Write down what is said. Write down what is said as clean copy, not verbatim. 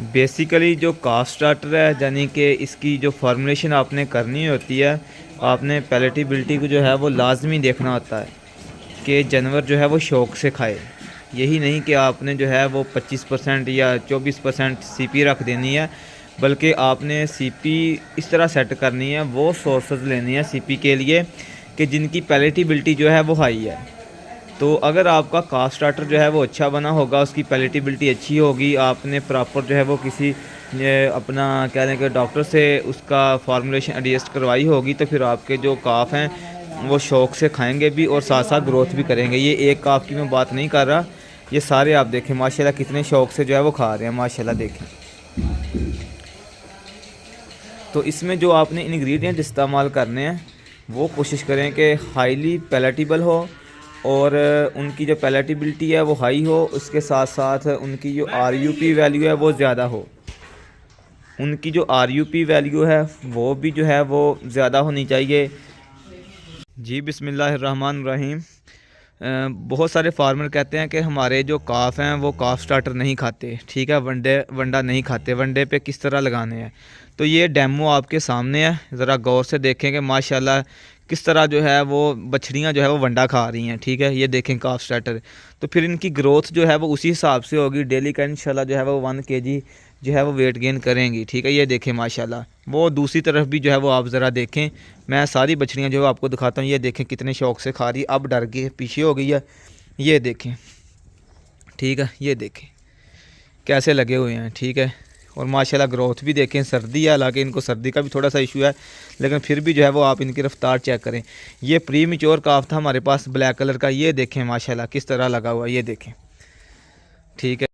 Basically जो काफ starter है, यानी कि इसकी जो फार्मूलेशन आपने करनी होती है, आपने पैलेटेबिलिटी को जो है वो लाजमी देखना होता है कि जानवर जो है वो शौक़ से खाए। यही नहीं कि आपने जो है वो 25% या 24% सीपी रख देनी है, बल्कि आपने सीपी इस तरह सेट करनी है, वो सोर्सेज लेनी है सीपी के लिए कि जिनकी पैलेटेबिलिटी जो है वो हाई है। तो अगर आपका काफ स्टार्टर जो है वो अच्छा बना होगा, उसकी पैलेटेबिलिटी अच्छी होगी, आपने प्रॉपर जो है वो किसी अपना कह लें कि डॉक्टर से उसका फार्मूलेशन एडजस्ट करवाई होगी, तो फिर आपके जो काफ हैं वो शौक़ से खाएंगे भी और साथ साथ ग्रोथ भी करेंगे। ये एक काफ की मैं बात नहीं कर रहा, ये सारे आप देखें माशाल्लाह कितने शौक़ से जो है वो खा रहे हैं, माशाल्लाह देखें। तो इसमें जो आपने इंग्रेडिएंट इस्तेमाल करने हैं वो कोशिश करें कि हाईली पैलेटेबल हो और उनकी जो पैलेटेबिलिटी है वो हाई हो, उसके साथ साथ उनकी जो आरयूपी वैल्यू है वो ज़्यादा हो। उनकी जो आरयूपी वैल्यू है वो भी जो है वो ज़्यादा होनी चाहिए। जी बिस्मिल्लाहिर्रहमानिर्रहीम। बहुत सारे फार्मर कहते हैं कि हमारे जो काफ हैं वो काफ स्टार्टर नहीं खाते, ठीक है, वंडा नहीं खाते, वनडे पे किस तरह लगाने हैं। तो ये डेमो आपके सामने है, ज़रा गौर से देखें कि माशाल्लाह किस तरह जो है वो बछड़ियाँ जो है वो वंडा खा रही हैं, ठीक है। ये देखें काफ स्टार्टर, तो फिर इनकी ग्रोथ जो है वो उसी हिसाब से होगी। डेली का इंशाल्लाह जो है वो 1 kg जो है वो वेट गेन करेंगी, ठीक है। ये देखें माशाल्लाह। वो दूसरी तरफ भी जो है वो आप ज़रा देखें, मैं सारी बछड़ियाँ जो है आपको दिखाता हूँ। ये देखें कितने शौक़ से खा रही है, अब डर गई पीछे हो गई है। ये देखें, ठीक है, ये देखें कैसे लगे हुए हैं, ठीक है। और माशाल्लाह ग्रोथ भी देखें। सर्दी है, हालांकि इनको सर्दी का भी थोड़ा सा इशू है, लेकिन फिर भी जो है वो आप इनकी रफ्तार चेक करें। ये प्री मैच्योर काफ था हमारे पास ब्लैक कलर का, ये देखें माशाल्लाह किस तरह लगा हुआ है, ये देखें, ठीक है।